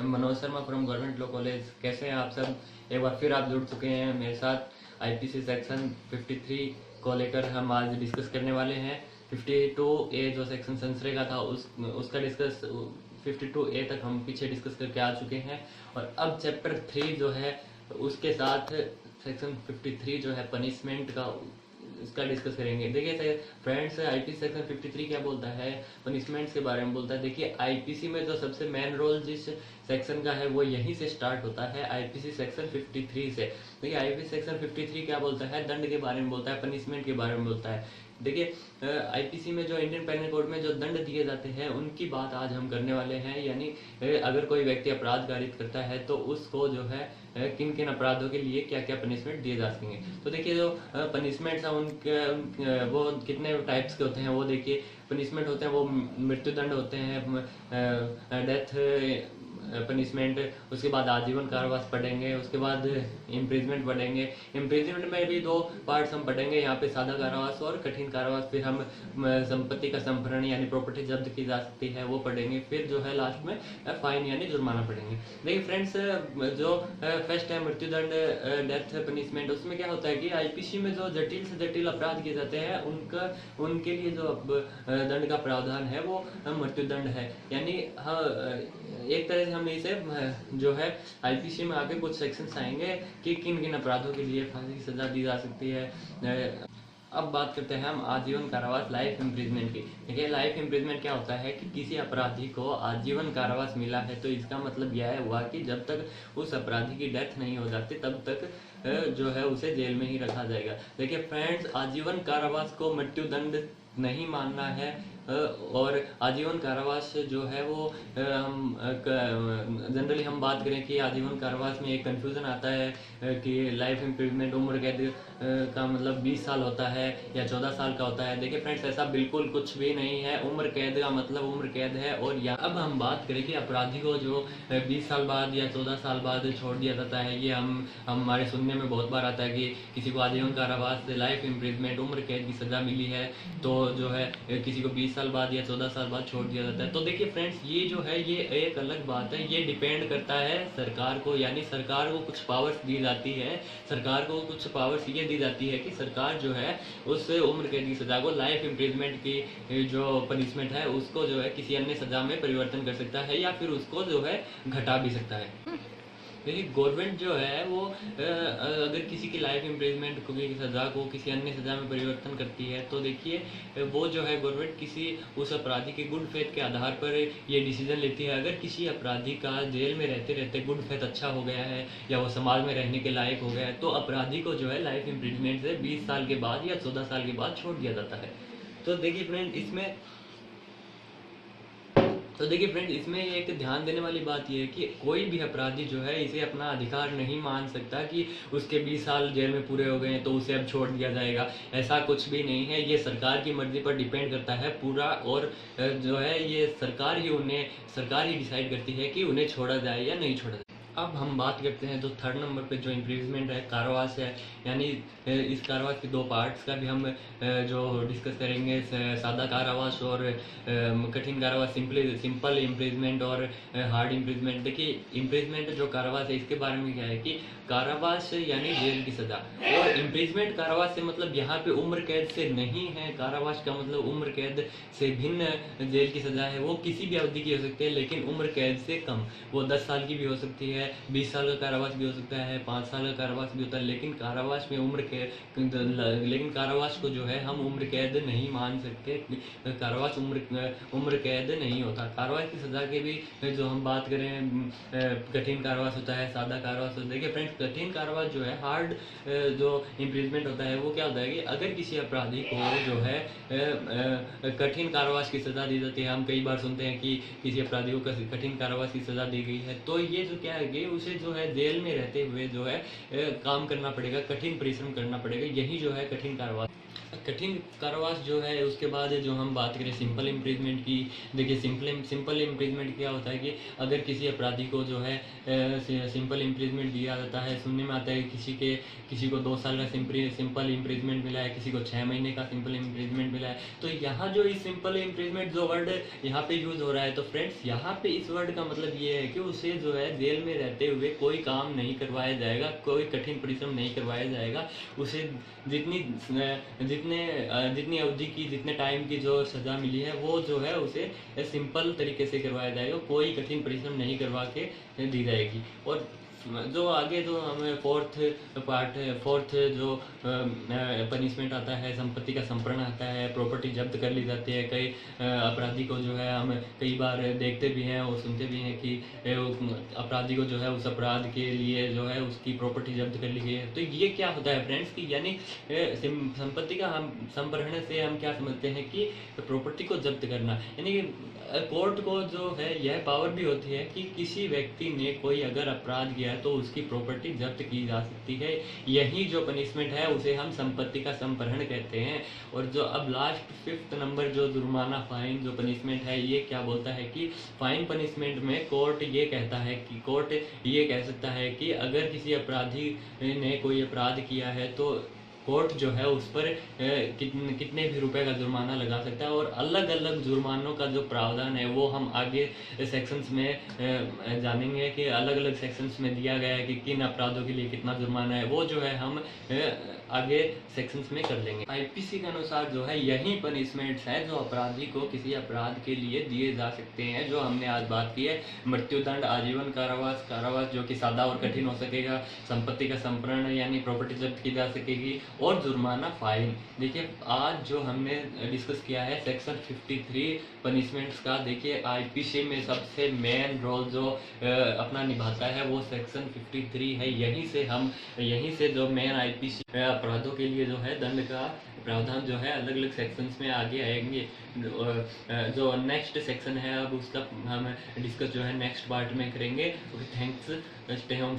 Manoj Sharma from government law college. कैसे हैं आप सब? एक बार फिर आप जुड़ चुके हैं मेरे साथ। आईपीसी सेक्शन 53 को लेकर हम आज डिस्कस करने वाले हैं। 52A जो सेक्शन संश्रय का था उसका डिस्कस 52A तक हम पीछे डिस्कस करके आ चुके हैं, और अब चैप्टर 3 जो है उसके साथ सेक्शन 53 जो है पनिशमेंट का, इसका डिस्कस करेंगे। देखिए फ्रेंड्स, आईपीसी सेक्शन 53 क्या बोलता है? पनिशमेंट्स के बारे में बोलता है। देखिए आईपीसी में जो सबसे मेन रोल जिस सेक्शन का है वो यहीं से स्टार्ट होता है, आईपीसी सेक्शन 53 से। देखिए आईपीसी सेक्शन 53 क्या बोलता है? दंड के बारे में बोलता है, पनिशमेंट के बारे में बोलता है। देखिए आईपीसी में जो इंडियन पेनल कोड में जो दंड दिए जाते हैं उनकी बात आज हम करने वाले हैं। यानी अगर कोई व्यक्ति अपराध कारित करता है तो उसको जो है किन किन अपराधों के लिए क्या क्या पनिशमेंट दिए जा सकेंगे। तो देखिए जो पनिशमेंट्स हैं उनके वो कितने टाइप्स के होते हैं वो देखिए। पनिशमेंट होते हैं वो मृत्युदंड होते हैं, डेथ पनिशमेंट, उसके बाद आजीवन कारावास पढ़ेंगे, उसके बाद इम्प्रिजमेंट पढ़ेंगे। इम्प्रिजमेंट में भी दो पार्ट्स हम पढ़ेंगे यहाँ पे, सादा कारावास और कठिन कारावास। फिर हम संपत्ति का संभरण यानी प्रॉपर्टी जब्त की जा सकती है वो पढ़ेंगे। फिर जो है लास्ट में फाइन यानी जुर्माना पढ़ेंगे। देखिए फ्रेंड्स, जो फर्स्ट है मृत्युदंड, डेथ पनिशमेंट, उसमें क्या होता है कि आईपीसी में जो जटिल से जटिल अपराध किए जाते हैं उनके लिए जो दंड का प्रावधान है वो मृत्युदंड है। यानी हाँ, एक तरह से हम इसे जो है आईपीसी में आगे कुछ सेक्शंस आएंगे कि किन किन अपराधों के लिए फांसी की सजा दी जा सकती है। अब बात करते हैं हम आजीवन कारावास, लाइफ इम्प्रिजमेंट की। देखिए लाइफ इम्प्रिजमेंट क्या होता है कि किसी अपराधी को आजीवन कारावास मिला है तो इसका मतलब यह हुआ कि जब तक उस अपराधी की डेथ नहीं हो जाती तब तक जो है उसे जेल में ही रखा जाएगा। देखिए फ्रेंड्स, आजीवन कारावास को मृत्युदंड नहीं मानना है, और आजीवन कारावास जो है वो हम जनरली हम बात करें कि आजीवन कारावास में एक कंफ्यूजन आता है कि लाइफ इम्प्रिजमेंट उम्र कैद का मतलब 20 साल होता है या 14 साल का होता है। देखिए फ्रेंड्स, ऐसा बिल्कुल कुछ भी नहीं है। उम्र कैद का मतलब उम्र कैद है। और यहाँ अब हम बात करें कि अपराधी को जो 20 साल बाद या 14 साल बाद छोड़ दिया जाता है, ये हमारे सुनने में बहुत बार आता है कि किसी को आजीवन कारावास, लाइफ इम्प्रिजमेंट, उम्र कैद की सजा मिली है तो जो है किसी को 20 साल बाद या 14 साल बाद छोड़ दिया जाता है। तो देखिए फ्रेंड्स, ये जो है ये एक अलग बात है। ये डिपेंड करता है सरकार को, यानी सरकार को कुछ पावर्स दी जाती है। सरकार को कुछ पावर्स ये दी जाती है कि सरकार जो है उस उम्र कैद की सजा को, लाइफ इम्प्रिजमेंट की जो पनिशमेंट है उसको जो है किसी अन्य सजा में परिवर्तन कर सकता है या फिर उसको जो है घटा भी सकता है। देखिए गवर्नमेंट जो है वो अगर किसी की लाइफ इम्प्रिजमेंट की सज़ा को किसी अन्य सज़ा में परिवर्तन करती है तो देखिए वो जो है गवर्नमेंट किसी उस अपराधी के गुड फेथ के आधार पर ये डिसीजन लेती है। अगर किसी अपराधी का जेल में रहते रहते गुड फेथ अच्छा हो गया है या वो समाज में रहने के लायक हो गया है तो अपराधी को जो है लाइफ इम्प्रिजमेंट से 20 साल के बाद या 14 साल के बाद छोड़ दिया जाता है। तो देखिए फ्रेंड इसमें एक ध्यान देने वाली बात यह है कि कोई भी अपराधी जो है इसे अपना अधिकार नहीं मान सकता कि उसके 20 साल जेल में पूरे हो गए हैं तो उसे अब छोड़ दिया जाएगा। ऐसा कुछ भी नहीं है। ये सरकार की मर्जी पर डिपेंड करता है पूरा, और जो है ये सरकार ही डिसाइड करती है कि उन्हें छोड़ा जाए या नहीं छोड़ा जाए। अब हम बात करते हैं जो थर्ड नंबर पे जो इम्प्रिजमेंट है, कारावास है। यानी इस कारावास के दो पार्ट्स का भी हम जो डिस्कस करेंगे, सादा कारावास और कठिन कारावास, सिंपल इम्प्रिजमेंट और हार्ड इम्प्रिजमेंट। देखिए इम्प्रिजमेंट जो कारावास है इसके बारे में क्या है कि कारावास यानी जेल की सजा, और इम्प्रिजमेंट कारावास से मतलब यहाँ पे उम्र कैद से नहीं है। कारावास का मतलब उम्र कैद से भिन्न जेल की सजा है। वो किसी भी अवधि की हो सकती है लेकिन उम्र कैद से कम। वो 10 साल की भी हो सकती है, 20 साल का कारावास भी हो सकता है, 5 साल का कारावास भी होता है, लेकिन कारावास में लेकिन कारावास को जो है हम उम्र कैद नहीं मान सकते। कारावास उम्र कैद नहीं होता। कारावास की सजा के भी जो हम बात करें, कठिन कारावास होता है, सादा कारावास होता है। देखिए फ्रेंड्स, कठिन कारावास जो है, हार्ड जो इम्प्रिजमेंट होता है वो क्या होता है कि अगर किसी अपराधी को जो है कठिन कारावास की सजा दी जाती है। हम कई बार सुनते हैं कि किसी अपराधी को कठिन कारावास की सजा दी गई है तो ये जो क्या है कि उसे जो है जेल में रहते हुए जो है काम करना पड़ेगा, कठिन परिश्रम करना पड़ेगा। यही जो है कठिन कारावास। कठिन कारावास जो है उसके बाद जो हम बात करें सिंपल इम्प्रिजमेंट की। देखिए सिंपल इम्प्रिजमेंट क्या होता है कि अगर किसी अपराधी को जो है सिंपल इम्प्रिजमेंट दिया जाता है, सुनने में आता है किसी को 2 साल का सिंपल इम्प्रिजमेंट मिला है, किसी को 6 महीने का सिंपल इम्प्रिजमेंट मिला है। तो यहाँ जो इस सिंपल इम्प्रिजमेंट जो वर्ड यहाँ पे यूज़ हो रहा है, तो फ्रेंड्स यहाँ पे इस वर्ड का मतलब ये है कि उसे जो है जेल में रहते हुए कोई काम नहीं करवाया जाएगा, कोई कठिन परिश्रम नहीं करवाया जाएगा। उसे जितनी अवधि की, जितने टाइम की जो सज़ा मिली है वो जो है उसे सिंपल तरीके से करवाया जाएगा, कोई कठिन परिश्रम नहीं करवा के दी जाएगी। और जो आगे जो हमें फोर्थ जो पनिशमेंट आता है, संपत्ति का संपरण आता है, प्रॉपर्टी जब्त कर ली जाती है। कई अपराधी को जो है हम कई बार देखते भी हैं और सुनते भी हैं कि अपराधी को जो है उस अपराध के लिए जो है उसकी प्रॉपर्टी जब्त कर ली गई है। तो ये क्या होता है फ्रेंड्स कि यानी संपत्ति का हम संपरण से हम क्या समझते हैं कि प्रॉपर्टी को जब्त करना, यानी कि कोर्ट को जो है यह पावर भी होती है कि किसी व्यक्ति ने कोई अगर अपराध किया है तो उसकी प्रॉपर्टी जब्त की जा सकती है। यही जो पनिशमेंट है उसे हम संपत्ति का संपहरण कहते हैं। और जो अब लास्ट 5th नंबर जो जुर्माना फाइन जो पनिशमेंट है, ये क्या बोलता है कि फाइन पनिशमेंट में कोर्ट ये कहता है कि कोर्ट ये कह सकता है कि अगर किसी अपराधी ने कोई अपराध किया है तो कोर्ट जो है उस पर कितने भी रुपए का जुर्माना लगा सकता है। और अलग अलग जुर्मानों का जो प्रावधान है वो हम आगे सेक्शंस में जानेंगे कि अलग अलग सेक्शंस में दिया गया है कि किन अपराधों के लिए कितना जुर्माना है, वो जो है हम आगे सेक्शंस में कर लेंगे। आईपीसी के अनुसार जो है यही पनिशमेंट्स हैं जो अपराधी को किसी अपराध के लिए दिए जा सकते हैं, जो हमने आज बात की है। मृत्युदंड, आजीवन कारावास जो कि सादा और कठिन हो सकेगा, संपत्ति का संपरण यानी प्रॉपर्टी जब्त की जा सकेगी, और जुर्माना फाइन। देखिए आज जो हमने डिस्कस किया है सेक्शन 53 पनिशमेंट्स का, देखिए आईपीसी में सबसे मेन रोल जो अपना निभाता है वो सेक्शन 53 है। यहीं से जो मेन आईपीसी अपराधों के लिए जो है दंड का प्रावधान जो है अलग अलग सेक्शंस में आगे आएंगे। जो नेक्स्ट सेक्शन है अब उसका हम डिस्कस जो है नेक्स्ट पार्ट में करेंगे। Thanks, stay home.